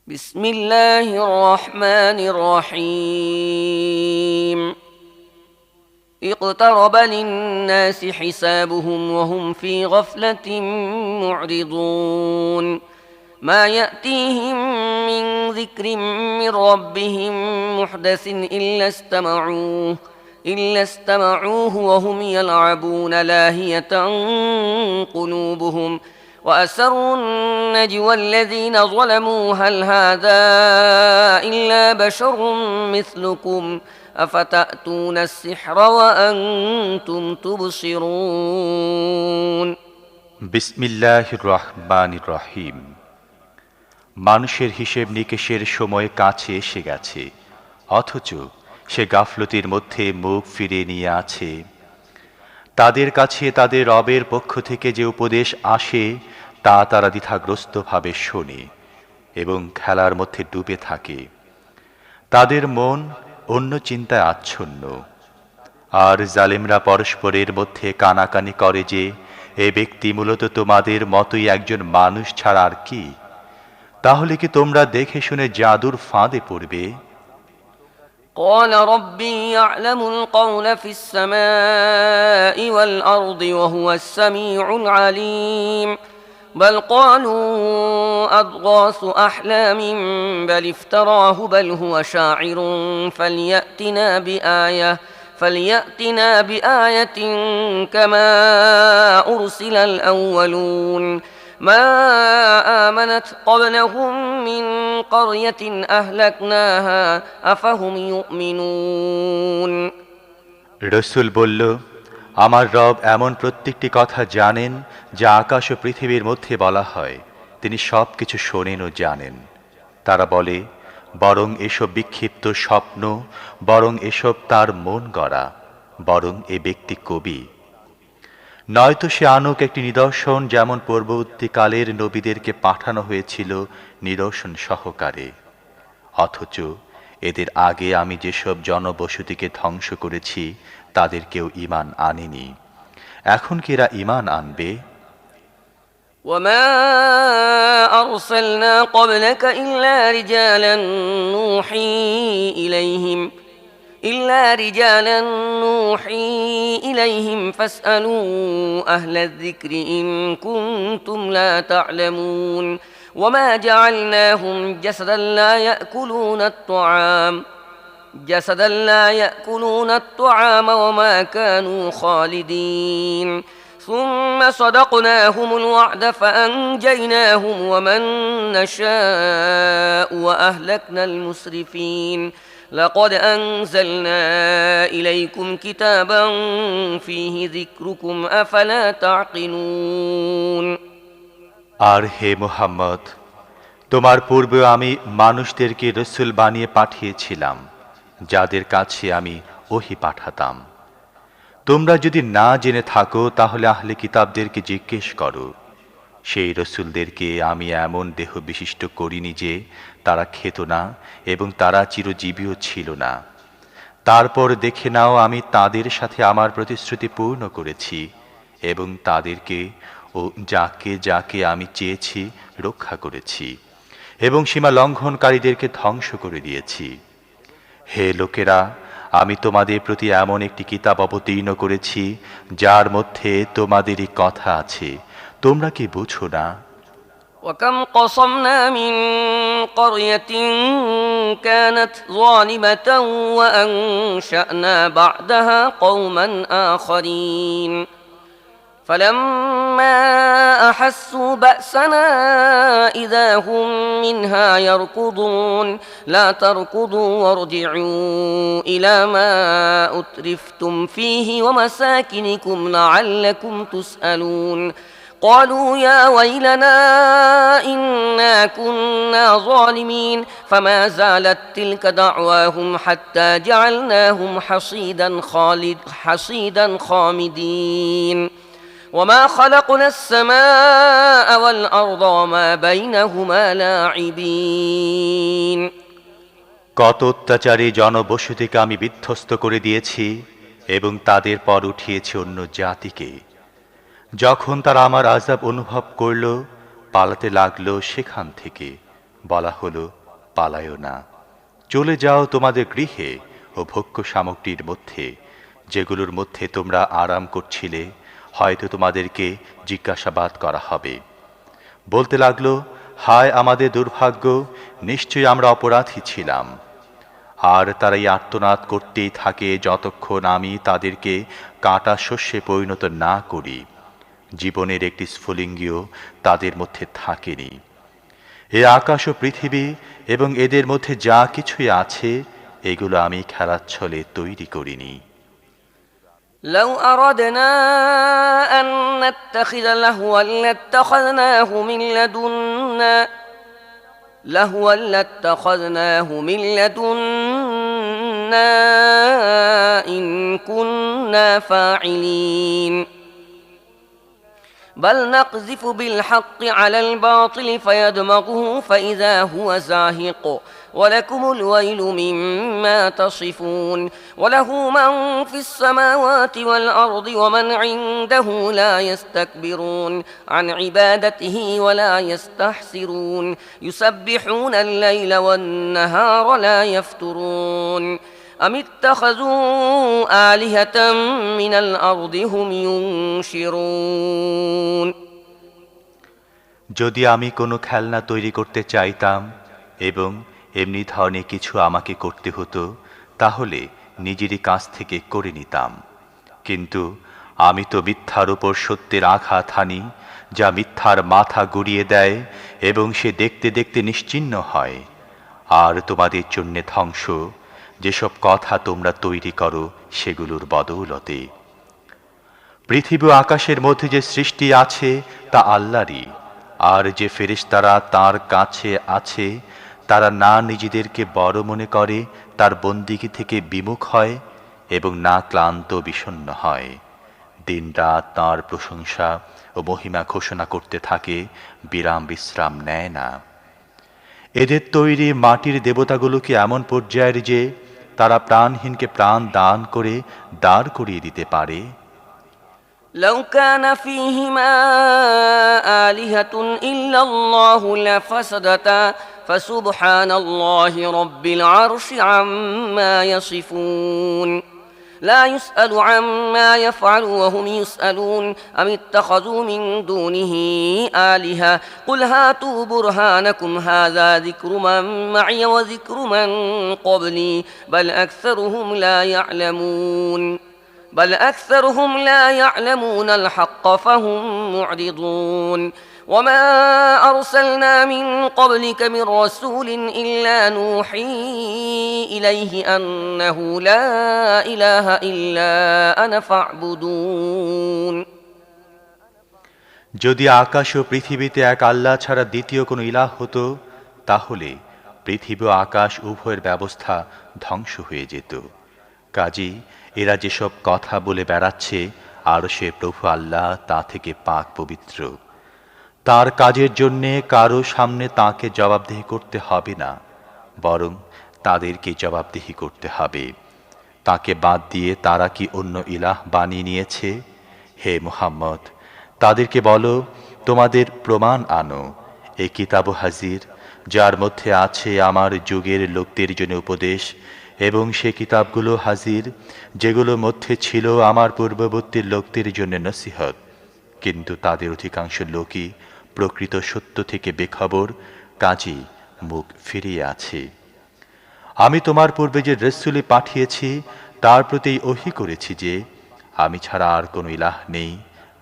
بسم الله الرحمن الرحيم اقترب للناس حسابهم وهم في غفلة معرضون ما يأتيهم من ذكر من ربهم محدث إلا استمعوه وهم يلعبون لاهية قلوبهم وأسروا النجوى الذين ظلموا هل هذا إلا بشر مثلكم أفتأتون السحر وأنتم تبصرون বিসমিল্লাহির রহমানির রহিম। মানুষের হিসেব নিকেশের সময় কাছে এসে গেছে, অথচ সে গাফলতির মধ্যে মুখ ফিরিয়ে নিয়ে আছে। তাদের কাছে তাদের রবের পক্ষ থেকে যে উপদেশ আসে তা তারা দ্বিধাগ্রস্তভাবে শোনে এবং খেলার মধ্যে ডুবে থাকে। তাদের মন অন্য চিন্তায় আচ্ছন্ন। আর জালেমরা পরস্পরের মধ্যে কানাকানি করে যে এ ব্যক্তি মূলত তোমাদের মতোই একজন মানুষ ছাড়া আর কি? তাহলে কি তোমরা দেখে শুনে জাদুর ফাঁদে পড়বে? قال ربي يعلم القول في السماء والأرض وهو السميع العليم بل قالوا أضغاث أحلام بل افتراه بل هو شاعر فليأتنا بآية كما أرسل الأولون ما آمنت قبلهم من قرية أهلكناها أفهم يؤمنون রসূল বলল, আমার রব এমন প্রত্যেকটি কথা জানেন যা আকাশ ও পৃথিবীর মধ্যে বলা হয়। তিনি সব কিছু শোনেন ও জানেন। তারা বলে, বরং এসব বিক্ষিপ্ত স্বপ্ন, বরং এসব তার মন গড়া, বরং এ ব্যক্তি কবি। নয়তো সে আনুক একটি নিদর্শন, যেমন পূর্ববর্তীকালের নবীদেরকে পাঠানো হয়েছিল নিদর্শন সহকারে। অথচ এদের আগে আমি যেসব জনবসতিকে ধ্বংস করেছি তাদের কেউ ঈমান আনেনি। এখন কি এরা ঈমান আনবে? وما أرسلنا قبلك إلا رجالا نوحي إليهم فاسألوا أهل الذكر إن كنتم لا تعلمون وما جعلناهم جسدا لا يأكلون الطعام وما كانوا خالدين ثم صدقناهم الوعد فأنجيناهم ومن نشاء وأهلكنا المسرفين لقد أنزلنا إليكم كتابا فيه ذكركم أفلا تعقلون আর হে মুহাম্মদ, তোমার পূর্বে আমি মানুষদেরকে রসূল বানিয়ে পাঠিয়েছিলাম, যাদের কাছে আমি ওহী পাঠাতাম। তোমরা যদি না জেনে থাকো তাহলে আহলে কিতাবদেরকে জিজ্ঞেস করো। সেই রসূলদেরকে আমি এমন দেহ বিশিষ্ট করিনি যে তারা খেত না এবং তারা চিরজীবীও ছিল না। তারপর দেখে নাও, আমি তাদের সাথে আমার প্রতিশ্রুতি পূর্ণ করেছি এবং তাদেরকে ও যাকে যাকে আমি চেয়েছি রক্ষা করেছি এবং সীমা লঙ্ঘনকারীদেরকে ধ্বংস করে দিয়েছি। হে লোকেরা, আমি তোমাদের প্রতি এমন একটি কিতাব অবতীর্ণ করেছি যার মধ্যে তোমাদেরই কথা আছে। তোমরা কি বুঝো না? وكم قصمنا من قرية كانت ظالمة وأنشأنا بعدها قوما آخرين فلما أحسوا بأسنا إذا هم منها يركضون لا تركضوا وارجعوا إلى ما أترفتم فيه ومساكنكم لعلكم تسألون قالوا يا ويلنا إنا كنا ظالمين فما زالت تلك دعواهم حتى جعلناهم حصيدا خامدين وما خلقنا السماء والأرض وما بينهما لاعبين কত অত্যাচারী জনবসতিকে আমি বিধ্বস্ত করে দিয়েছি এবং তাদের পর উঠিয়েছি অন্য জাতিকে। যখন তারা আমার আযাব অনুভব করল, পালাতে লাগলো সেখান থেকে, বলা হলো, পালায়ো না, চলে যাও তোমাদের গৃহে ও ভোগ্য সামগ্রীর মধ্যে, যেগুলোর মধ্যে তোমরা আরাম করছিলে, হয়তো তোমাদেরকে জিজ্ঞাসাবাদ করা হবে। বলতে লাগলো, হায় আমাদের দুর্ভাগ্য, নিশ্চয়ই আমরা অপরাধী ছিলাম। আর তারা এই আর্তনাদ করতেই থাকে যতক্ষণ আমি তাদেরকে কাটা শস্যে পরিণত না করি। জীবনের একটি স্ফুলিঙ্গও তাদের মধ্যে থাকেনি। এ আকাশ ও পৃথিবী এবং এদের মধ্যে যা কিছুই আছে, এগুলো আমি খেলার ছলে তৈরি করিনি। لو أردنا أن نتخذ لهوا لاتخذناه من لدنا إن كنا فاعلين بل نقذف بالحق على الباطل فيدمغه فإذا هو زاهق ولكم الويل مما تصفون وله من في السماوات والأرض ومن عنده لا يستكبرون عن عبادته ولا يستحسرون يسبحون الليل والنهار لا يفترون أم اتخذوا آلهة من الأرض هم ينشرون যদি আমি কোনো খেলনা তৈরি করতে চাইতাম এবং এমনি ধরনের কিছু আমাকে করতে হতো, তাহলে নিজেরই কাছ থেকে করে নিতাম। কিন্তু আমি তো মিথ্যার উপর সত্যের আঘাত হানি, যা মিথ্যার মাথা গুড়িয়ে দেয় এবং সে দেখতে দেখতে নিশ্চিহ্ন হয়। আর তোমাদের জন্য ধ্বংস, যেসব কথা তোমরা তৈরি করো সেগুলোর বদৌলতে। পৃথিবী ও আকাশের মধ্যে যে সৃষ্টি আছে তা আল্লাহরই, আর যে ফেরেশতারা তার কাছে আছে, তারা না নিজেদেরকে বড় মনে করে তার বন্দিগি থেকে বিমুখ হয় এবং না ক্লান্ত বিষণ্ণ হয়। দিনরাত তাঁর প্রশংসা ও মহিমা ঘোষণা করতে থাকে, বিরাম বিশ্রাম নেয় না। এদের তৈরি মাটির দেবতাগুলোকে এমন পর্যায়ের যে তারা প্রাণহীনকে প্রাণ দান করে দাঁড় করিয়ে দিতে পারে। لو كان فيهما آلهة إلا الله لفسدتا فسبحان الله رب العرش عما يصفون لا يسأل عما يفعل وهم يسألون أم اتخذوا من دونه آلهة قل هاتوا برهانكم هذا ذكر من معي وذكر من قبلي بل أكثرهم لا يعلمون الحق فهم معرضون وما أرسلنا من قبلك من رسول إلا نوحي إليه أنه لا إله إلا أنا فاعبدون যদি আকাশ ও পৃথিবীতে এক আল্লাহ ছাড়া দ্বিতীয় কোনো ইলাহ হতো, তাহলে পৃথিবী ও আকাশ উভয়ের ব্যবস্থা ধ্বংস হয়ে যেত। কাজী এরা যেসব কথা বলে বেড়াচ্ছে, আর সে প্রভু আল্লাহ তা থেকে পাক পবিত্র। তার কাজের জন্যে কারো সামনে তাকে জবাবদিহি করতে হবে না, বরং তাদেরকে জবাবদিহি করতে হবে। তাকে বাদ দিয়ে তারা কি অন্য ইলাহ বানিয়ে নিয়েছে? হে মুহাম্মদ, তাদেরকে বলো, তোমাদের প্রমাণ আনো। এই কিতাব হাজির, যার মধ্যে আছে আমার যুগের লোকদের জন্য উপদেশ, এবং সে কিতাবগুলো হাজির যেগুলোর মধ্যে ছিল আমার পূর্ববর্তী লোকদের জন্য নসিহত। কিন্তু তাদের অধিকাংশ লোকই প্রকৃত সত্য থেকে বেখবর, কাজী মুখ ফিরিয়ে আছে। আমি তোমার পূর্বে যে রাসূল পাঠিয়েছি তার প্রতি ওহী করেছি যে আমি ছাড়া আর কোনো ইলাহ নেই,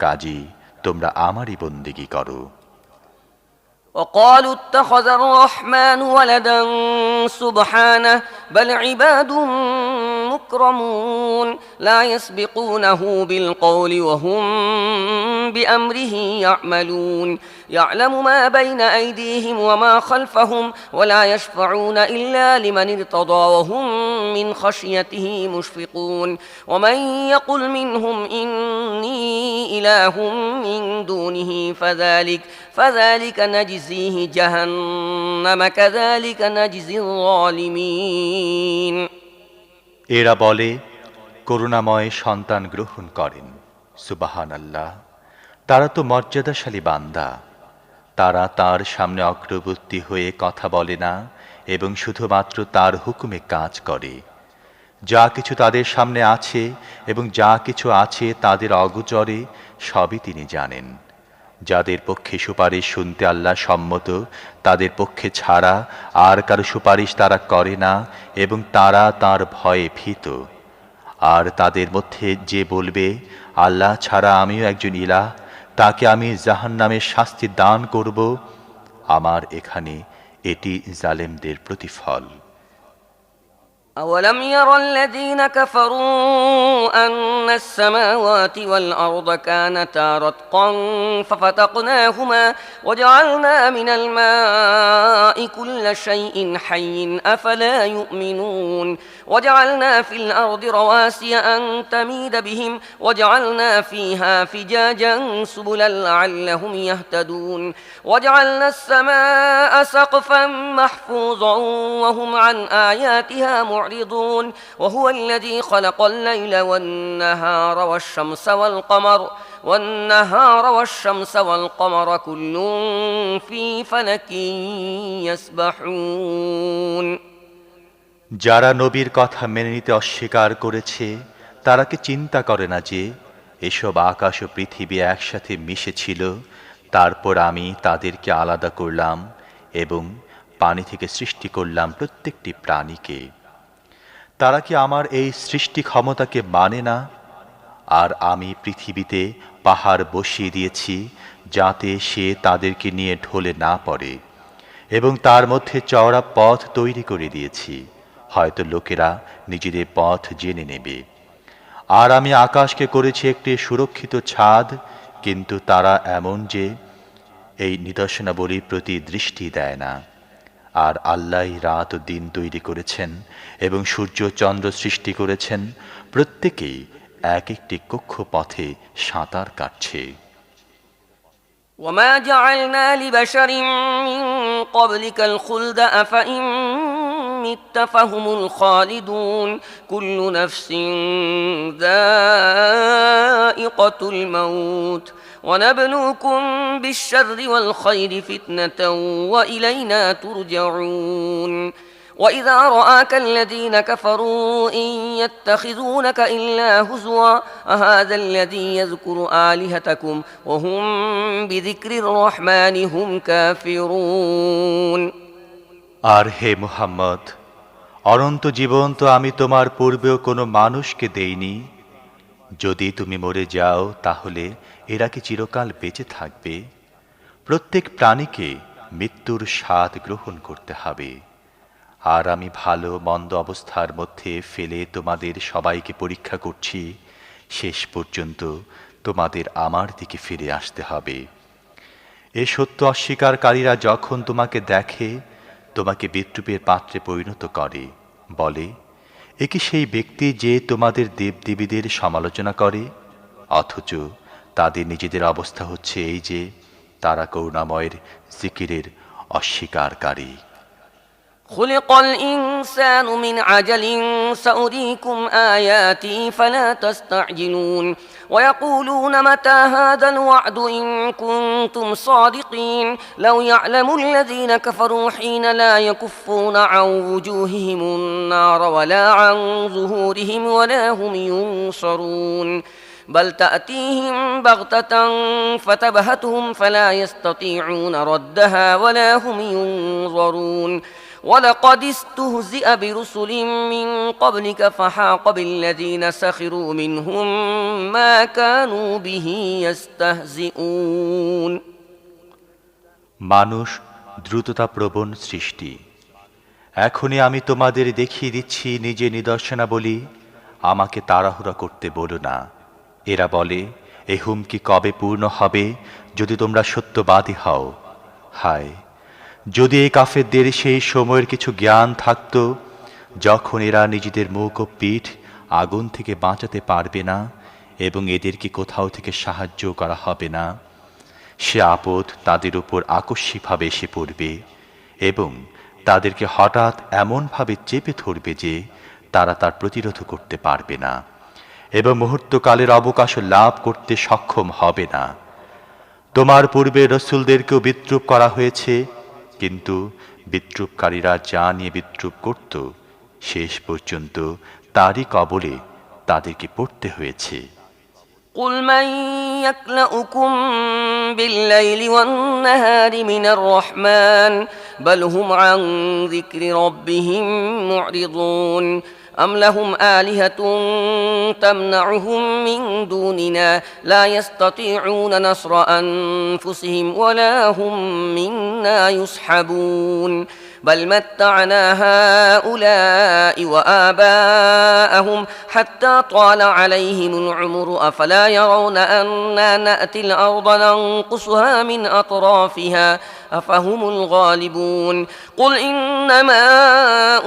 কাজী তোমরা আমারই বন্দেগী করো। وقالوا اتخذ الرحمن ولدا سبحانه بل عباد مكرمون لا يسبقونه بالقول وهم بأمره يعملون يعلم ما بين أيديهم وما خلفهم ولا يشفعون إلا لمن ارتضى وهم من خشيته مشفقون ومن يقل منهم إني إله من دونه فذلك نجزيه جهنم كذلك نجزي الظالمين এরা বলে, করুণাময় সন্তান গ্রহণ করেন। সুবহানাল্লাহ, তারা তো মর্যাদাশালী বান্দা। তারা তার সামনে অগ্রবর্তী হয়ে কথা বলে না এবং শুধুমাত্র তার হুকুমে কাজ করে। যা কিছু তাদের সামনে আছে এবং যা কিছু আছে তাদের অগোচরে সবই তিনি জানেন। যাদের পক্ষে সুপারিশ শুনতে আল্লাহ সম্মত তাদের পক্ষে ছাড়া আর কারো সুপারিশ তারা করে না এবং তারা তার ভয়ে ভীত। আর তাদের মধ্যে যে বলবে আল্লাহ ছাড়া আমিও একজন ইলাহ, তাকে আমি জাহান্নামের শাস্তি দান করব, আমার এখানে এটি জালেমদের প্রতিফল। أولم ير الذين كفروا أن السماوات والأرض كانتا رتقا ففتقناهما وجعلنا من الماء كل شيء حي أفلا يؤمنون وجعلنا في الأرض رواسي أن تميد بهم وجعلنا فيها فجاجا سبلا لعلهم يهتدون وجعلنا السماء سقفا محفوظا وهم عن آياتها معرضون وهو الذي خلق الليل والشمس والقمر كل في فلك يسبحون যারা নবীর কথা মেনে নিতে অস্বীকার করেছে তারা কি চিন্তা করে না যে এসব আকাশ ও পৃথিবী একসাথে মিশেছিল, তারপর আমি তাদেরকে আলাদা করলাম এবং পানি থেকে সৃষ্টি করলাম প্রত্যেকটি প্রাণীকে। তারা কি আমার এই সৃষ্টি ক্ষমতাকে মানে না? আর আমি পৃথিবীতে পাহাড় বসিয়ে দিয়েছি যাতে সে তাদেরকে নিয়ে ঢলে না পড়ে এবং তার মধ্যে চওড়া পথ তৈরি করে দিয়েছি, হয়তো লোকেরা নিজেদের পথ জেনে নেবে। আর আমি আকাশকে করেছি একটি সুরক্ষিত ছাদ, কিন্তু তারা এমন যে এই নিদর্শনাবলীর প্রতি দৃষ্টি দেয় না। আর আল্লাহই রাত ও দিন তৈরি করেছেন এবং সূর্য চন্দ্র সৃষ্টি করেছেন, প্রত্যেকেই এক একটি কক্ষপথে সাঁতার কাটছে। وما جعلنا لبشر من قبلك الخلد أفإن مت فهم الخالدون كل نفس ذائقة الموت ونبلوكم بالشر والخير فتنة وإلينا ترجعون وإذا رآك الذين كفروا إن يتخذونك إلا هزوا أهذا الذي يذكر آلهتكم وهم بذكر الرحمن هم كافرون আর হে মুহাম্মদ, অনন্ত জীবন তো আমি তোমার পূর্বেও কোনো মানুষকে দেইনি। যদি তুমি মরে যাও তাহলে এরা কি চিরকাল বেঁচে থাকবে? প্রত্যেক প্রাণীকে মৃত্যুর স্বাদ গ্রহণ করতে হবে। আর আমি ভালো মন্দ অবস্থার মধ্যে ফেলে তোমাদের সবাইকে পরীক্ষা করছি, শেষ পর্যন্ত তোমাদের আমার দিকে ফিরে আসতে হবে। এ সত্য অস্বীকারীরা যখন তোমাকে দেখে তোমাকে বিদ্রূপের পাত্রে পরিণত করে, বলে এ কি সেই ব্যক্তি যে তোমাদের দেবদেবীদের সমালোচনা করে? অথচ তাদের নিজেদের অবস্থা হচ্ছে এই যে তারা করুণাময়ের জিকিরের অস্বীকারী। خلق الإنسان من عجل سأريكم آياتي فلا تستعجلون ويقولون متى هذا الوعد إن كنتم صادقين لو يعلم الذين كفروا حين لا يكفون عن وجوههم النار ولا عن ظهورهم ولا هم ينصرون بل تأتيهم بغتة فتبهتهم فلا يستطيعون ردها ولا هم ينظرون ولقد استهزئ برسل من قبلك فحاق بالذين سخروا منهم ما كانوا به يستهزئون মানুষ দ্রুততাপ্রবণ সৃষ্টি। এখনই আমি তোমাদের দেখিয়ে দিচ্ছি নিজে নিদর্শনাবলী, আমাকে তাড়াহুড়া করতে বলো না। এরা বলে এ হুমকি কবে পূর্ণ হবে যদি তোমরা সত্যবাদী হও। হায়, যদি এই কাফেরদের সেই সময়ের কিছু জ্ঞান থাকত যখন এরা নিজেদের মুখ ও পিঠ আগুন থেকে বাঁচাতে পারবে না এবং এদেরকে কোথাও থেকে সাহায্য করা হবে না, সে আপদ তাদের উপর আকস্মিকভাবে এসে পড়বে এবং তাদেরকে হঠাৎ এমনভাবে চেপে ধরবে যে তারা তার প্রতিরোধ করতে পারবে না এবং মুহূর্তকালের অবকাশ লাভ করতে সক্ষম হবে না। তোমার পূর্বে রসূলদেরকেও বিদ্রূপ করা হয়েছে, কিন্তু বিদ্রূপকারীরা যা নিয়ে বিদ্রূপ করত শেষ পর্যন্ত তারই কবলে তাদেরকে পড়তে হয়েছে। قل من يكلؤكم بالليل والنهار من الرحمن بل هم عن ذكر ربهم معرضون أم لهم آلهة تمنعهم من دوننا لا يستطيعون نصر أنفسهم ولا هم منا يصحبون بل متعنا هؤلاء وآباءهم حتى طال عليهم العمر أفلا يرون أنا نأتي الأرض ننقصها من أطرافها أفهم الغالبون قل إنما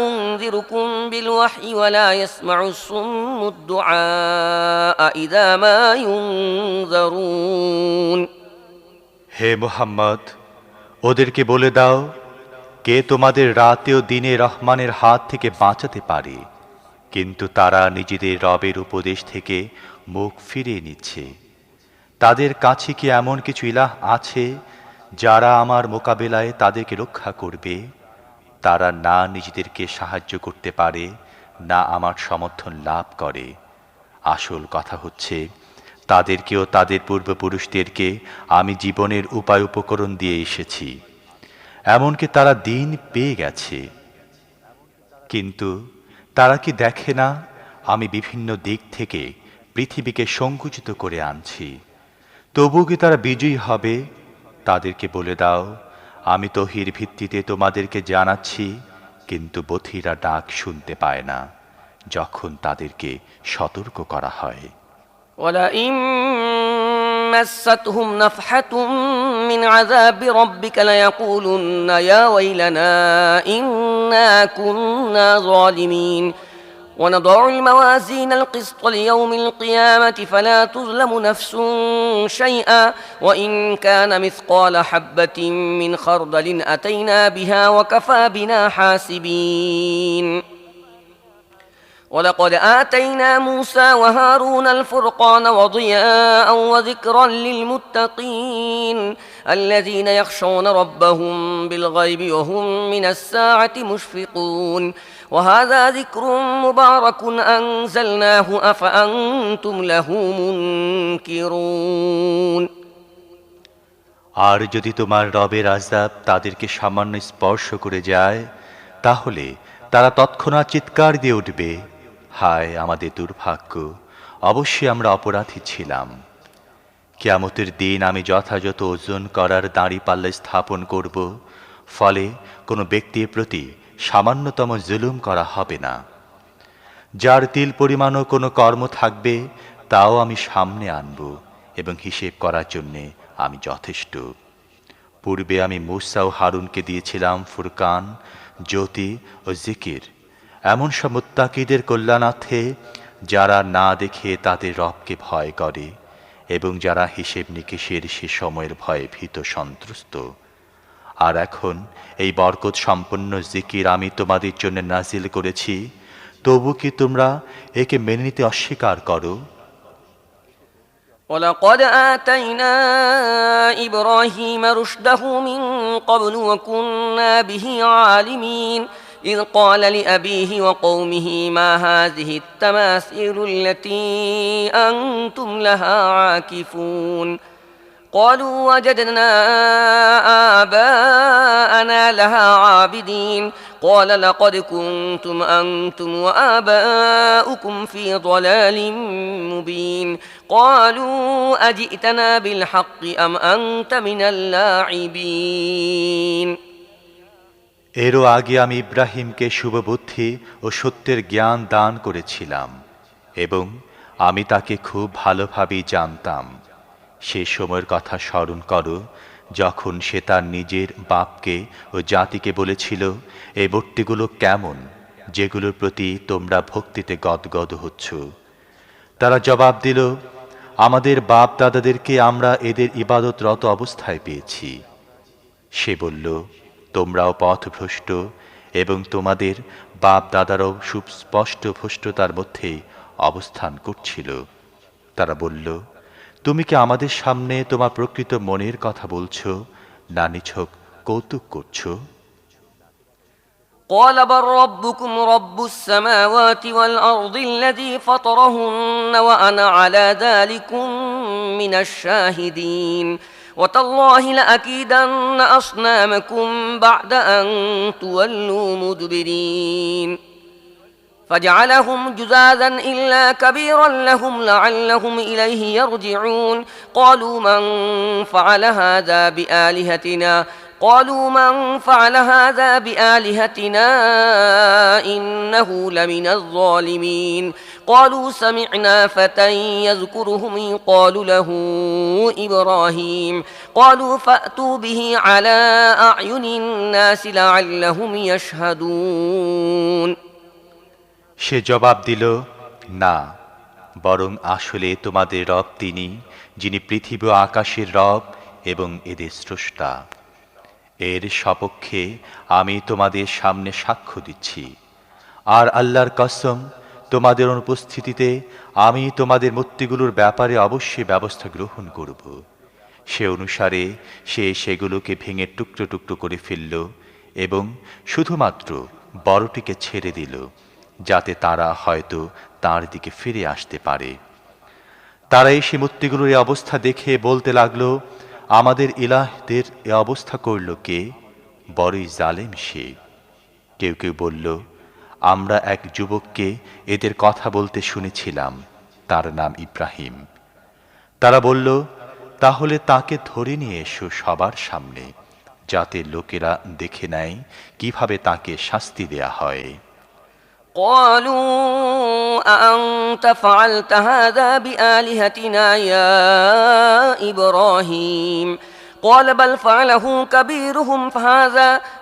أنذركم بالوحي ولا يسمع الصم الدعاء إذا ما ينذرون হে মুহাম্মদ, ওদেরকে বলে দাও, কে তোমাদের রাতে ও দিনে রহমানের হাত থেকে বাঁচাতে পারে? কিন্তু তারা নিজেদের রবের উপদেশ থেকে মুখ ফিরিয়ে নিচ্ছে। তাদের কাছে কি এমন কিছু ইলাহ আছে যারা আমার মোকাবেলায় তাদেরকে রক্ষা করবে? তারা না নিজেদেরকে সাহায্য করতে পারে, না আমার সমর্থন লাভ করে। আসল কথা হচ্ছে, তাদেরকেও তাদের পূর্বপুরুষদেরকে আমি জীবনের উপায় উপকরণ দিয়ে এসেছি, এমনকি তারা দিন পেয়ে গেছে। কিন্তু তারা কি দেখে না আমি বিভিন্ন দিক থেকে পৃথিবীকে সংকুচিত করে আনছি? তবু কি তারা বিজয়ী হবে? তাদেরকে বলে দাও, আমি তহির ভিত্তিতে তোমাদেরকে জানাচ্ছি, কিন্তু বধিরা ডাক শুনতে পায় না যখন তাদেরকে সতর্ক করা হয়। ولئن مستهم نفحة من عذاب ربك ليقولن يا ويلنا إنا كنا ظالمين ونضع الموازين القسط ليوم القيامة فلا تظلم نفس شيئا وإن كان مثقال حبة من خردل أتينا بها وكفى بنا حاسبين ولقد آتينا موسى وهارون الفرقان وضياء وذكرا للمتقين الذين يخشون ربهم بالغيب وهم من الساعة مشفقون وهذا ذكر مبارك أنزلناه أفأنتم له منكرون আর যদি তোমার রবের আযাব তাদেরকে সামান্য স্পর্শ করে যায়, তাহলে তারা তৎক্ষণাৎ চিৎকার দিয়ে উঠবে, হায় আমাদের দুর্ভাগ্য, অবশ্যই আমরা অপরাধী ছিলাম। কিয়ামতের দিন আমি যথাযথ ওজন করার দাঁড়িপাল্লা স্থাপন করব, ফলে কোনো ব্যক্তির প্রতি সামান্যতম জুলুম করা হবে না। যার তিল পরিমাণও কোনো কর্ম থাকবে তাও আমি সামনে আনব, এবং হিসেব করার জন্যে আমি যথেষ্ট। পূর্বে আমি মূসা ও হারুনকে দিয়েছিলাম ফুরকান, জ্যোতি ও জিকির, এমন সব মুত্তাকিদের কল্যাণার্থে যারা না দেখে তাদের রবকে ভয় করে এবং যারা হিসেব নিকেশের সে সময়ের ভয়ে ভীত সন্ত্রস্ত। আর এখন এই বরকত সম্পন্ন জিকির আমি তোমাদের জন্য নাজিল করেছি, তবু কি তোমরা একে মেনে নিতে অস্বীকার করো? ولقد آتينا إبراهيم رشده من قبل وكنا به عالمين إذ قال لأبيه وقومه ما هذه التماثيل التي أنتم لها عاكفون قالوا وجدنا آباءنا لها عابدين قال لقد كنتم أنتم وآباؤكم في ضلال مبين قالوا أجئتنا بالحق أم أنت من اللاعبين এরও আগে আমি ইব্রাহিমকে শুভবুদ্ধি ও সত্যের জ্ঞান দান করেছিলাম, এবং আমি তাকে খুব ভালোভাবেই জানতাম। সে সময়ের কথা স্মরণ করো, যখন সে তার নিজের বাপকে ও জাতিকে বলেছিল, এই মূর্তিগুলো কেমন যেগুলোর প্রতি তোমরা ভক্তিতে গদগদ হচ্ছ? তারা জবাব দিল, আমাদের বাপ দাদাদেরকে আমরা এদের ইবাদতরত অবস্থায় পেয়েছি। সে বলল, তোমরাও পথভ্রষ্ট এবং তোমাদের বাপ দাদারাও সুস্পষ্ট ভ্রষ্টতার মধ্যে অবস্থান করছিল। তারা বলল, তুমি কি আমাদের সামনে তোমার প্রকৃত মনের কথা বলছো, না নিছক কৌতুক করছো? قال بل ربكم رب السماوات والأرض الذي فطرهن وأنا على ذلكم من الشاهدين وتالله لأكيدن أصنامكم بعد أن تولوا مدبرين فجعلهم جذاذا إلا كبيرا لهم لعلهم إليه يرجعون قالوا من فعل هذا بآلهتنا إنه لمن الظالمين قالوا سمعنا فتى يذكرهم يقال له إبراهيم قالوا فأتوا به على أعين الناس لعلهم يشهدون সে জবাব দিল, না, বরং আসলে তোমাদের রব তিনি, যিনি পৃথিবী ও আকাশের রব এবং এদের স্রষ্টা। এর সপক্ষে আমি তোমাদের সামনে সাক্ষ্য দিচ্ছি। আর আল্লাহর কসম, তোমাদের অনুপস্থিতিতে আমি তোমাদের মূর্তিগুলোর ব্যাপারে অবশ্যই ব্যবস্থা গ্রহণ করব। সে অনুসারে সে সেগুলোকে ভেঙে টুকরো টুকরো করে ফেলল এবং শুধুমাত্র বড়টিকে ছেড়ে দিল, যাতে তারা হয়তো তার দিকে ফিরে আসতে পারে। তারা এসে মূর্তিগুলোর এই অবস্থা দেখে বলতে লাগলো, আমাদের ইলাহদের এ অবস্থা করল কে? বড়ই জালেম সে। কেউ কেউ বলল, আমরা এক যুবককে এদের কথা বলতে শুনেছিলাম, তার নাম ইব্রাহিম। তারা বলল, তাহলে তাকে ধরে নিয়ে এসো সবার সামনে, যাতে লোকেরা দেখে নেয় কিভাবে তাকে শাস্তি দেয়া হয়। قالوا أأنت فعلت هذا بآلهتنا يا إبراهيم قال بل فعله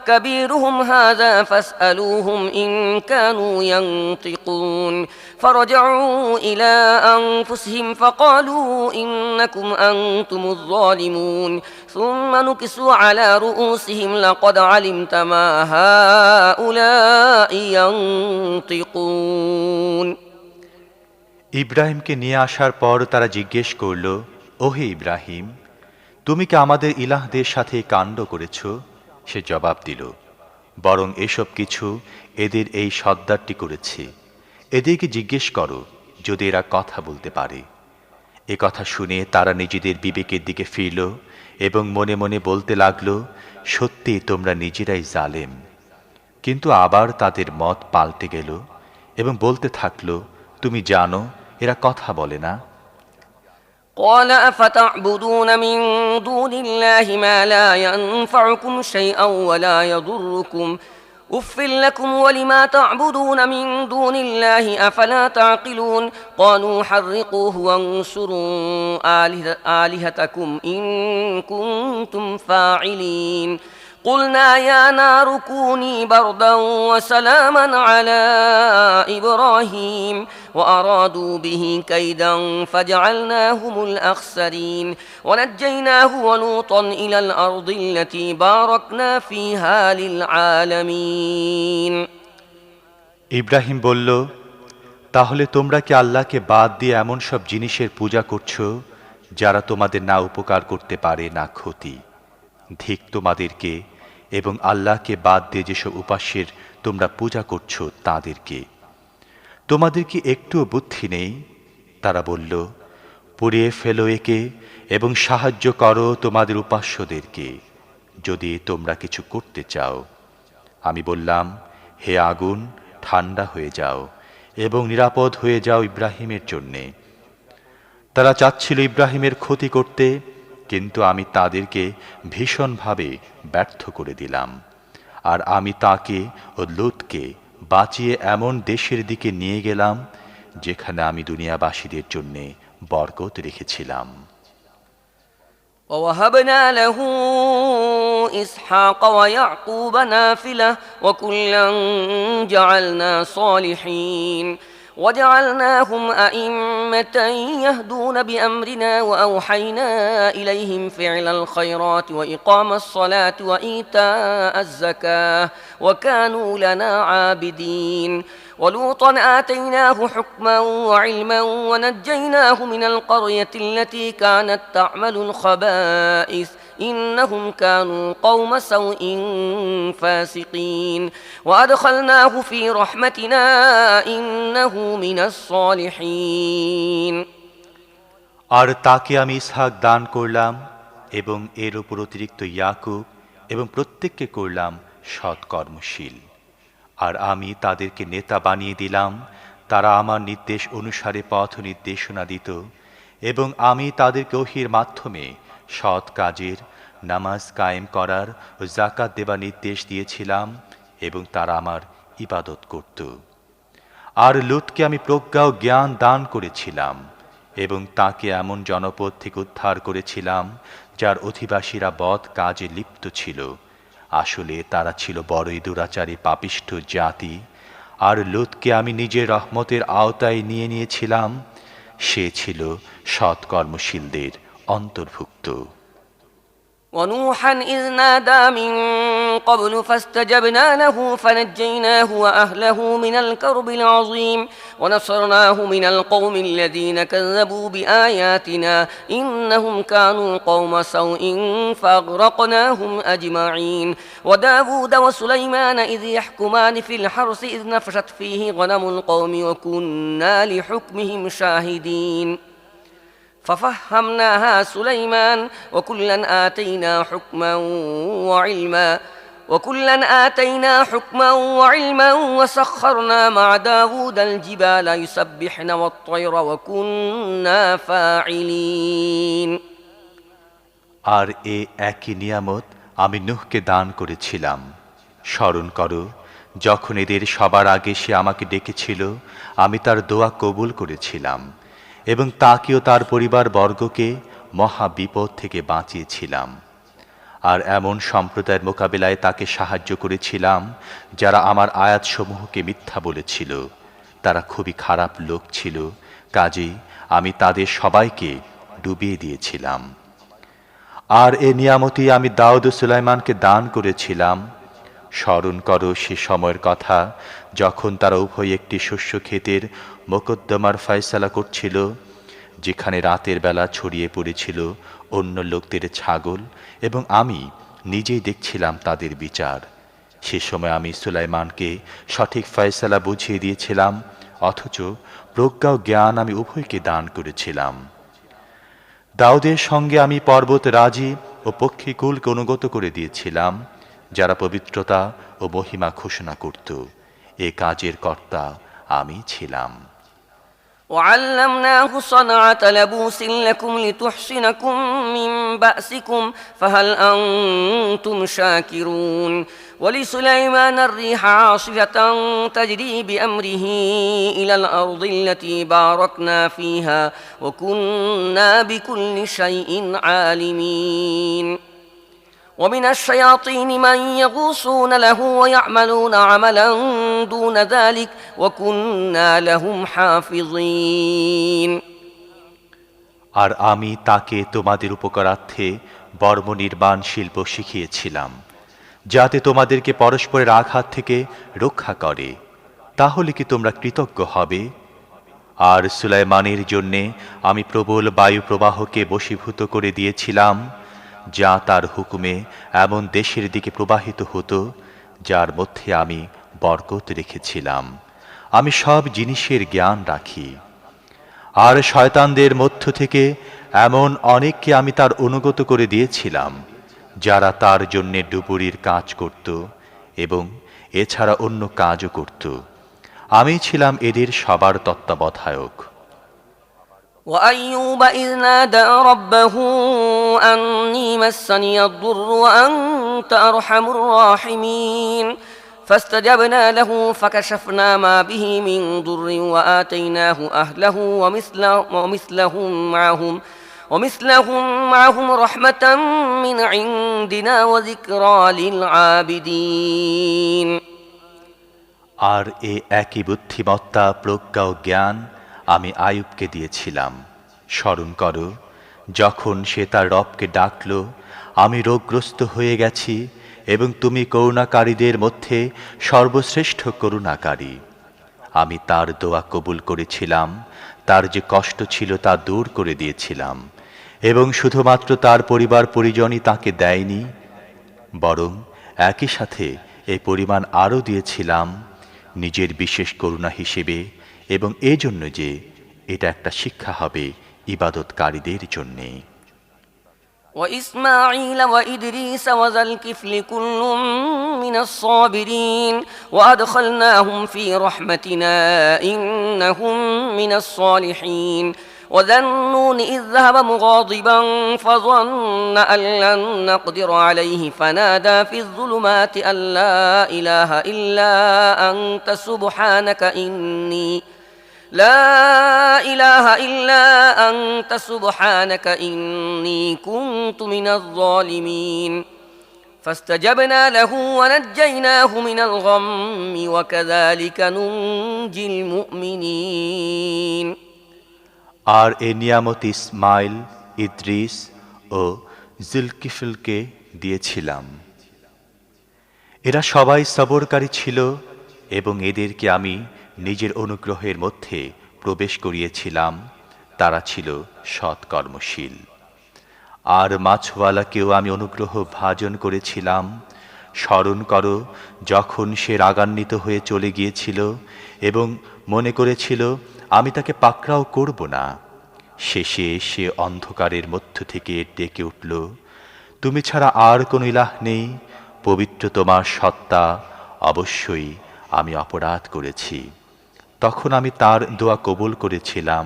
كبيرهم هذا فاسألوهم إن كانوا ينطقون فرجعوا إلى أنفسهم فقالوا إنكم أنتم الظالمون ثم نكسوا على رؤوسهم لقد علمت ما هؤلاء ينطقون ইব্রাহিমকে নিয়ে আসার পর তারা জিজ্ঞেস করল, ওহে ইব্রাহিম, তুমি কি আমাদের ইলাহদের সাথে কাণ্ড করেছ? সে জবাব দিল, বরং এসব কিছু এদের এই সর্দারটি করেছে। এদেরকে জিজ্ঞেস করো যদি এরা কথা বলতে পারে। এ কথা শুনে তারা নিজেদের বিবেকের দিকে ফিরল এবং মনে মনে বলতে লাগলো, সত্যি তোমরা নিজেরাই জালেম। কিন্তু আবার তাদের মত পাল্টে গেল এবং বলতে থাকলো, তুমি জানো এরা কথা বলে না। قال أفتعبدون من دون الله ما لا ينفعكم شيئا ولا يضركم أف لكم ولما تعبدون من دون الله أفلا تعقلون قالوا حرقوه وانصروا آلهتكم إن كنتم فاعلين قلنا يا نار كوني بردا وسلاما على إبراهيم وأرادوا به كيدا فجعلناهم الأخسرين ونجيناه ولوطا إلى الأرض التي باركنا فيها للعالمين ইব্রাহিম বলল, তাহলে তোমরা কি আল্লাহকে বাদ দিয়ে এমন সব জিনিসের পূজা করছো যারা তোমাদের না উপকার করতে পারে না ক্ষতি? ধিক তোমাদেরকে এবং আল্লাহকে বাদ দিয়ে যেসব উপাস্যের তোমরা পূজা করছো তাদেরকে। তোমাদের কি একটুও বুদ্ধি নেই? তারা বলল, পুড়িয়ে ফেলো একে এবং সাহায্য করো তোমাদের উপাস্যদেরকে, যদি তোমরা কিছু করতে চাও। আমি বললাম, হে আগুন, ঠান্ডা হয়ে যাও এবং নিরাপদ হয়ে যাও ইব্রাহিমের জন্যে। তারা চাচ্ছিল ইব্রাহিমের ক্ষতি করতে, কিন্তু আমি তাদেরকে ভীষণভাবে ব্যর্থ করে দিলাম। আর আমি তাকে ও লূতকে বাঁচিয়ে এমন দেশের দিকে নিয়ে গেলাম যেখানে আমি দুনিয়াবাসীদের জন্য বরকত রেখেছিলাম। ووهبنا له إسحاق ويعقوب نافلة وكلا جعلنا صالحين وجعلناهم أئمة يهدون بأمرنا وأوحينا إليهم فعل الخيرات وإقام الصلاة وإيتاء الزكاة وكانوا لنا عابدين ولوطا آتيناه حكما وعلما ونجيناه من القرية التي كانت تعمل الخبائث إنهم كانوا قوم سوء فاسقين وأدخلناه في رحمتنا إنه من الصالحين আর তাকে আমি ইসহাক দান করলাম এবং এর উপর অতিরিক্ত ইয়াকুব এবং প্রত্যেককে করলাম সৎকর্মশীল। আর আমি তাদেরকে নেতা বানিয়ে দিলাম, তারা আমার নির্দেশ অনুসারে পথ নির্দেশনা দিত এবং আমি তাদেরকে ওহীর মাধ্যমে সৎ কাজের, নামাজ কায়েম করার ও যাকাত দেবার নির্দেশ দিয়েছিলাম এবং তারা আমার ইবাদত করত। আর লূতকে আমি প্রজ্ঞা ও জ্ঞান দান করেছিলাম এবং তাকে এমন জনপদ থেকে উদ্ধার করেছিলাম যার অধিবাসীরা বদ কাজে লিপ্ত ছিল। আসলে তারা ছিল বড়ই দুরাচারী পাপিষ্ঠ জাতি। আর লূতকে আমি নিজের রহমতের আওতায় নিয়ে নিয়েছিলাম, সে ছিল সৎকর্মশীলদের অন্তর্ভুক্ত। ونوحا إذ نادى من قبل فاستجبنا له فنجيناه وأهله من الكرب العظيم ونصرناه من القوم الذين كذبوا بآياتنا إنهم كانوا قوم سوء فأغرقناهم أجمعين وداود وسليمان إذ يحكمان في الحرث إذ نفشت فيه غنم القوم وكنا لحكمهم شاهدين ففهمناها سليمان وكلا آتينا حكما وعلما وسخرنا مع داود الجبال يسبحن والطير وكنا فاعلين আর এ একই নিয়ামত আমি নূহকে দান করেছিলাম। স্মরণ করো, যখন এদের সবার আগে সে আমাকে ডেকেছিল, আমি তার দোয়া কবুল করেছিলাম এবং তাকেও তার পরিবার বর্গকে মহা বিপদ থেকে বাঁচিয়েছিলাম। আর এমন সম্প্রদায়ের মোকাবিলায় তাকে সাহায্য করেছিলাম যারা আমার আয়াতসমূহকে মিথ্যা বলেছিল। তারা খুবই খারাপ লোক ছিল, কাজেই আমি তাদের সবাইকে ডুবিয়ে দিয়েছিলাম। আর এ নিয়ামতই আমি দাউদ ও সুলাইমানকে দান করেছিলাম। স্মরণ করো সে সময়ের কথা, যখন তারা উভয় একটি শস্য ক্ষেতের মোকদ্দমার ফয়সালা করছিল, যেখানে রাতের বেলা ছড়িয়ে পড়েছিল অন্য লোকদের ছাগল এবং আমি নিজেই দেখছিলাম তাদের বিচার। সে সময় আমি সুলাইমানকে সঠিক ফয়সালা বুঝিয়ে দিয়েছিলাম, অথচ প্রজ্ঞা ও জ্ঞান আমি উভয়কে দান করেছিলাম। দাউদের সঙ্গে আমি পর্বত রাজি ও পক্ষীকুলকে অনুগত করে দিয়েছিলাম, যারা পবিত্রতা ও মহিমা ঘোষণা করত। এ কাজের কর্তা আমি ছিলাম। وعلمناه صنعة لبوس لكم لتحصنكم من بأسكم فهل أنتم شاكرون ولسليمان الريح عاصفة تجري بأمره إلى الأرض التي باركنا فيها وكنا بكل شيء عالمين ومن الشياطين من يغوصون له ويعملون عملا دون ذلك وكنا لهم حافظين আর আমি তাকে তোমাদের উপকারার্থে বর্ম নির্মাণ শিল্প শিখিয়েছিলাম, যাতে তোমাদেরকে পরস্পরের আঘাত থেকে রক্ষা করে। তাহলে কি তোমরা কৃতজ্ঞ হবে? আর সুলাইমানের জন্যে আমি প্রবল বায়ু প্রবাহকে বশীভূত করে দিয়েছিলাম, যা তার হুকুমে এমন দেশের দিকে প্রবাহিত হতো যার মধ্যে আমি বরকত রেখেছিলাম। আমি সব জিনিসের জ্ঞান রাখি। আর শয়তানদের মধ্য থেকে এমন অনেককে আমি তার অনুগত করে দিয়েছিলাম, যারা তার জন্যে ডুবুরির কাজ করত এবং এছাড়া অন্য কাজও করত। আমি ছিলাম এদের সবার তত্ত্বাবধায়ক। وأيوب إذ نادى ربه أني مسني الضر وأنت أرحم الراحمين فاستجبنا له فكشفنا ما به من ضر وآتيناه أهله ومثلهم معهم رحمة من عندنا وذكرى للعابدين আর এ একই বুদ্ধিমত্তা, প্রজ্ঞা ও জ্ঞান আমি আইয়ুবকে দিয়েছিলাম। স্মরণ করো, যখন সে তার রবকে ডাকল, আমি রোগগ্রস্ত হয়ে গেছি এবং তুমি করুণাকারীদের মধ্যে সর্বশ্রেষ্ঠ করুণাকারী। আমি তার দোয়া কবুল করেছিলাম, তার যে কষ্ট ছিল তা দূর করে দিয়েছিলাম, এবং শুধুমাত্র তার পরিবার পরিজনই তাকে দেয়নি, বরং একই সাথে এই পরিমাণ আরও দিয়েছিলাম নিজের বিশেষ করুণা হিসেবে, এবং এজন্য যে এটা একটা শিক্ষা হবে ইবাদতকারীদের জন্যে। وإسماعيل وإدريس وذا الكفل كل من الصابرين وأدخلناهم في رحمتنا إنهم من الصالحين وذا النون إذ ذهب مغاضبا فظن أن لن نقدر عليه فنادى في الظلمات أن لا إله إلا أنت سبحانك إني كنت من الظالمين فاستجبنا له ونجيناه من الغم وكذلك ننجي المؤمنين আর এ নিয়ামত ইসমাইল, ইদ্রিস ও জুলকিফলকে দিয়েছিলাম। এরা সবাই সবরকারী ছিল এবং এদেরকে আমি নিজের অনুগ্রহের মধ্যে প্রবেশ করিয়েছিলাম। তারা ছিল সৎকর্মশীল। আর মাছওয়ালাকেও আমি অনুগ্রহ ভাজন করেছিলাম। স্মরণ করো, যখন সে রাগান্বিত হয়ে চলে গিয়েছিল এবং মনে করেছিল আমি তাকে পাকড়াও করব না, শেষে সে অন্ধকারের মধ্য থেকে ডেকে উঠল, তুমি ছাড়া আর কোনো ইলাহ নেই, পবিত্র তোমার সত্তা, অবশ্যই আমি অপরাধ করেছি। তখন আমি তার দোয়া কবুল করেছিলাম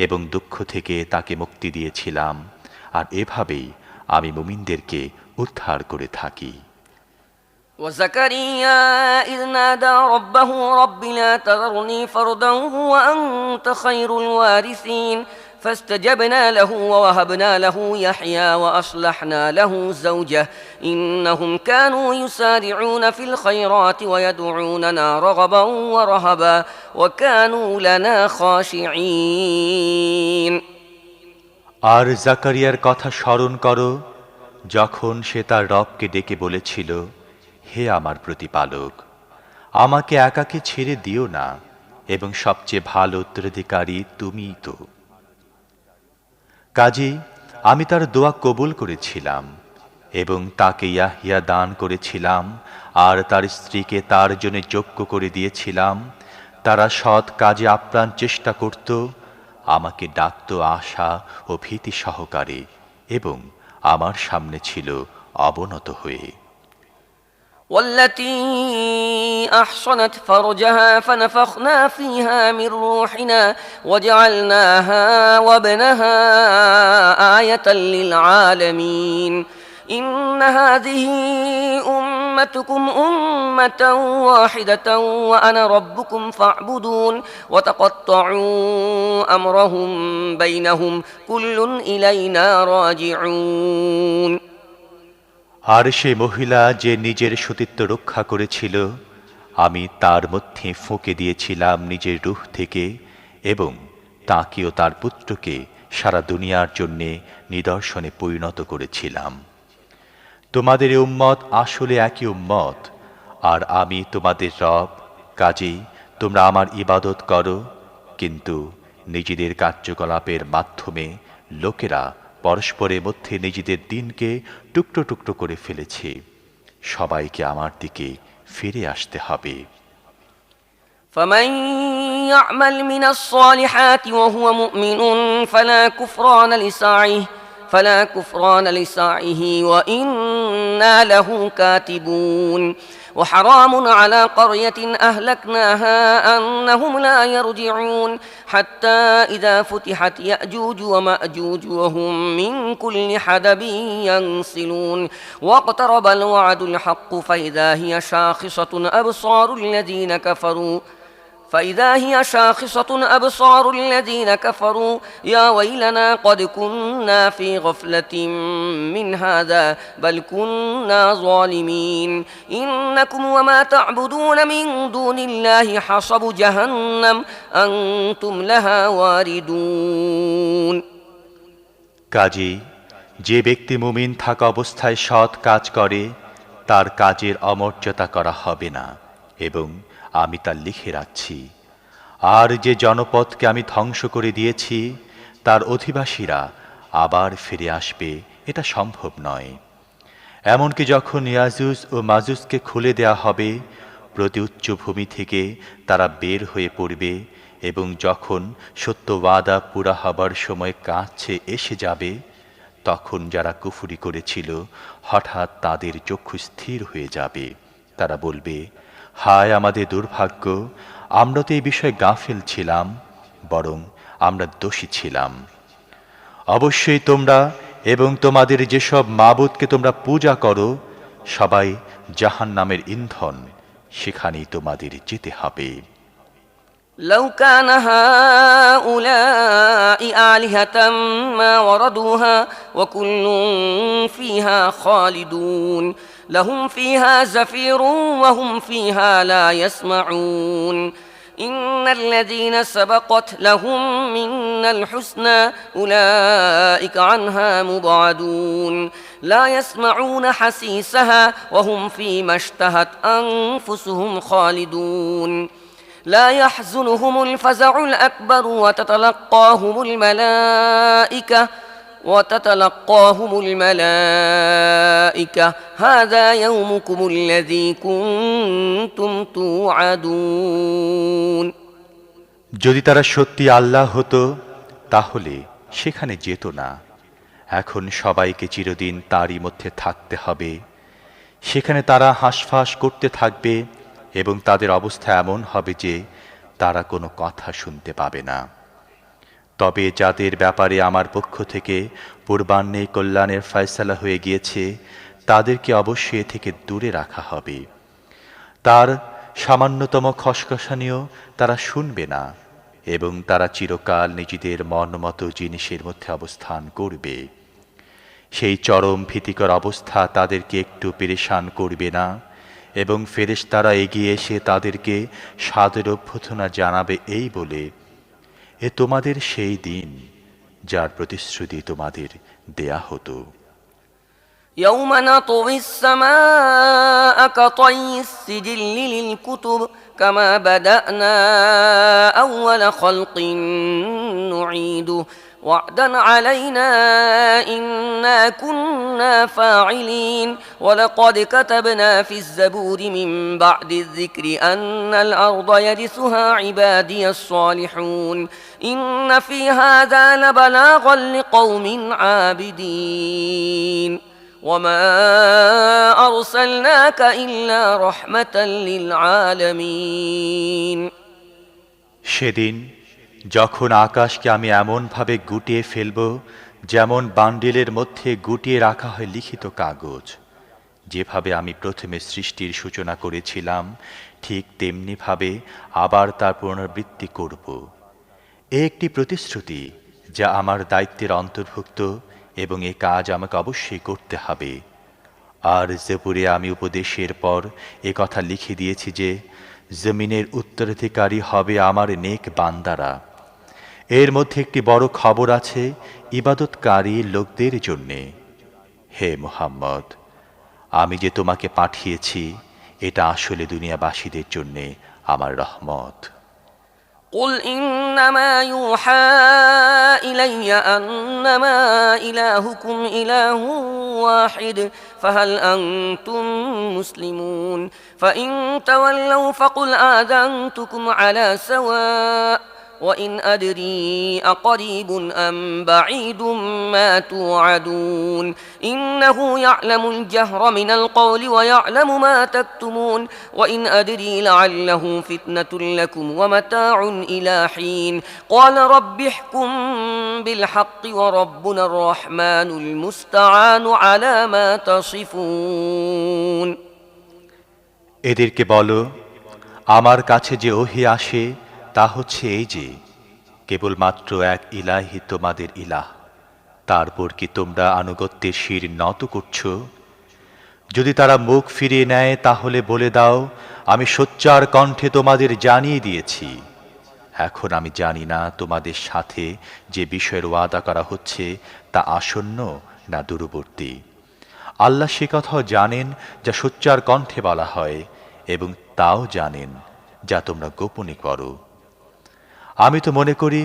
এবং দুঃখ থেকে তাকে মুক্তি দিয়েছিলাম, আর এভাবেই আমি মুমিনদেরকে উদ্ধার করে থাকি। وزكريا إذ نادى ربه رب لا تذرني فردا وأنت خير الوارثين فاستجبنا له ووهبنا له يحيى وأصلحنا له زوجه إنهم كانوا يسارعون في الخيرات ويدعوننا رغبا ورهبا وكانوا لنا خاشعين আর জাকারিয়ার কথা স্মরণ করো, যখন সে তার রবকে ডেকে বলেছিল, হে আমার প্রতিপালক, আমাকে একাকে ছেড়ে দিও না, এবং সবচেয়ে ভালো উত্তরাধিকারী তুমিই তো। কাজেই আমি তার দোয়া কবুল করেছিলাম এবং তাকে ইয়াহিয়া দান করেছিলাম, আর তার স্ত্রীকে তার জন্য যোগ্য করে দিয়েছিলাম। তারা সৎ কাজে আপ্রাণ চেষ্টা করত, আমাকে ডাকত আশা ও ভীতি সহকারে, এবং আমার সামনে ছিল অবনত হয়ে। والتي أحصنت فرجها فنفخنا فيها من روحنا وجعلناها وابنها آية للعالمين إن هذه أمتكم أمة واحدة وأنا ربكم فاعبدون وتقطعوا أمرهم بينهم كل إلينا راجعون আর সে মহিলা যে নিজের সতীত্ব রক্ষা করেছিল, আমি তার মধ্যে ফুঁকে দিয়েছিলাম নিজের রূহ থেকে, এবং তাকে ও তার পুত্রকে সারা দুনিয়ার জন্যে নিদর্শনে পরিণত করেছিলাম। তোমাদের এই উম্মত আসলে একই উম্মত, আর আমি তোমাদের রব। কাজেই তোমরা আমার ইবাদত করো, কিন্তু নিজেদের কার্যকলাপের মাধ্যমে লোকেরা পরস্পরের মধ্যে নিজেদের দিনকে টুকরো টুকরো করে ফেলেছে। সবাইকে আমার দিকে ফিরে আসতে হবে। فمن يعمل من الصالحات وهو مؤمن فلا كفران لسعيه وإنا له كاتبون وحرام على قرية أهلكناها أنهم لا يرجعون حتى إذا فتحت يأجوج ومأجوج وهم من كل حدب ينسلون واقترب الوعد الحق فإذا هي شاخصة أبصار الذين كفروا فإذا هي شاخصة أبصار الذين كفروا يا ويلنا قد كنا في غفلة من هذا بل كنا ظالمين إنكم وما تعبدون من دون الله حصب جهنم أنتم لها واردون কাজেই যে ব্যক্তি মুমিন থাকা অবস্থায় সৎ কাজ করে তার কাজের অমর্যাদা করা হবে না এবং আমি তা লিখে রাখছি। আর যে জনপদকে আমি ধ্বংস করে দিয়েছি তার অধিবাসীরা আবার ফিরে আসবে এটা সম্ভব নয়। এমনকি যখন ইয়াজুজ ও মাজুজকে খুলে দেয়া হবে প্রতি উচ্চভূমি থেকে তারা বের হয়ে পড়বে এবং যখন সত্য ওয়াদা পুরা হবার সময় কাছে এসে যাবে তখন যারা কুফরি করেছিল হঠাৎ তাদের চক্ষু স্থির হয়ে যাবে। তারা বলবে, হায় আমাদের দুর্ভাগ্য, আমরা তো এই বিষয়ে গাফিল ছিলাম, বরং আমরা দোষী ছিলাম। অবশ্যই তোমরা এবং তোমাদের যেসব মাবুদকে তোমরা পূজা করো সবাই জাহান্নামের ইন্ধন, সেখানেই তোমাদের যেতে হবে। لو كان هؤلاء آلهة ما وردوها وكل فيها خالدون لهم فيها زفير وهم فيها لا يسمعون إن الذين سبقت لهم منا الحسنى أولئك عنها مبعدون لا يسمعون حسيسها وهم فيما اشتهت أنفسهم خالدون لا يحزنهم الفزع الأكبر وتتلقاهم الملائكة هذا يومكم الذي كنتم توعدون যদি তারা সত্যি আল্লাহ হতো তাহলে সেখানে যেত না। এখন সবাইকে চিরদিন তারই মধ্যে থাকতে হবে। সেখানে তারা হাঁসফাঁস করতে থাকবে এবং তাদের অবস্থা এমন হবে যে তারা কোনো কথা শুনতে পাবে না। তবে যাদের ব্যাপারে আমার পক্ষ থেকে পূর্বাহ্নে কল্যাণের ফয়সালা হয়ে গিয়েছে তাদেরকে অবশ্যই এ থেকে দূরে রাখা হবে। তার সামান্যতম খসখসানিও তারা শুনবে না এবং তারা চিরকাল নিজেদের মনমতো জিনিসের মধ্যে অবস্থান করবে। সেই চরম ভীতিকর অবস্থা তাদেরকে একটু পেরেশান করবে না এবং ফেরেশতারা এগিয়ে এসে তাদেরকে সাদর অভ্যর্থনা জানাবে এই বলে, এ তোমাদের সেই দিন যার প্রতিশ্রুতি তোমাদের দেয়া হতো। يوم نطوي السماء كطي السجل للكتب كما بدأنا أول خلق نعيده وعدا علينا إنا كنا فاعلين ولقد كتبنا في الزبور من بعد الذكر أن الأرض يرثها عبادي الصالحون إن في هذا لبلاغا لقوم عابدين وما أرسلناك إلا رحمة للعالمين সেদিন যখন আকাশকে আমি এমনভাবে গুটিয়ে ফেলব যেমন বান্ডিলের মধ্যে গুটিয়ে রাখা হয় লিখিত কাগজ, যেভাবে আমি প্রথমে সৃষ্টির সূচনা করেছিলাম ঠিক তেমনিভাবে আবার তার পুনরাবৃত্তি করব। এ একটি প্রতিশ্রুতি যা আমার দায়িত্বের অন্তর্ভুক্ত এবং এ কাজ আমাকে অবশ্যই করতে হবে। আর জবুরে আমি উপদেশের পর এ কথা লিখে দিয়েছি যে জমিনের উত্তরাধিকারী হবে আমার নেক বান্দারা। এর মধ্যে একটি বড় খবর আছে ইবাদতকারী লোকদের জন্যে। হে মুহাম্মদ, আমি যে তোমাকে পাঠিয়েছি এটা আসলে দুনিয়াবাসীদের জন্যে আমার রহমত। قل إنما يوحى إلي أنما إلهكم إله واحد فهل أنتم مسلمون فإن تولوا فقل آذنتكم على سواء وإن أدري أقريب أم بعيد ما توعدون إنه يعلم الجهر من القول ويعلم ما تكتمون وإن أدري لعله فتنة لكم ومتاع إلى حين قال رب احكم بالحق وربنا الرحمن المستعان على ما تصفون এদেরকে বলো, আমার কাছে যে ওহী আসে তা হচ্ছে এই যে, কেবলমাত্র এক ইলাহি তোমাদের ইলাহ, তারপর কি তোমরা আনুগত্যের শির নত করছ? যদি তারা মুখ ফিরিয়ে নেয় তাহলে বলে দাও, আমি সোচ্চার কণ্ঠে তোমাদের জানিয়ে দিয়েছি। এখন আমি জানি না তোমাদের সাথে যে বিষয়ের ওয়াদা করা হচ্ছে তা আসন্ন না দূরবর্তী। আল্লাহ সে কথাও জানেন যা সোচ্চার কণ্ঠে বলা হয়, এবং তাও জানেন যা তোমরা গোপনে করো। আমি তো মনে করি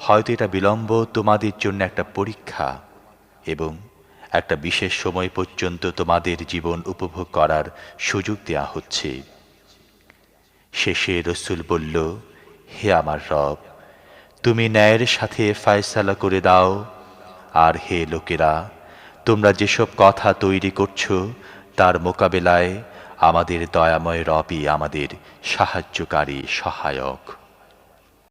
হয়তো এটা বিলম্ব তোমাদের জন্য একটা পরীক্ষা, এবং একটা বিশেষ সময় পর্যন্ত তোমাদের জীবন উপভোগ করার সুযোগ দেয়া হচ্ছে। শেষে রসূল বলল, হে আমার রব, তুমি ন্যায়ের সাথে ফয়সালা করে দাও। আর হে লোকেরা, তোমরা যেসব কথা তৈরি করছো তার মোকাবেলায় আমাদের দয়াময় রবই আমাদের সাহায্যকারী, সহায়ক।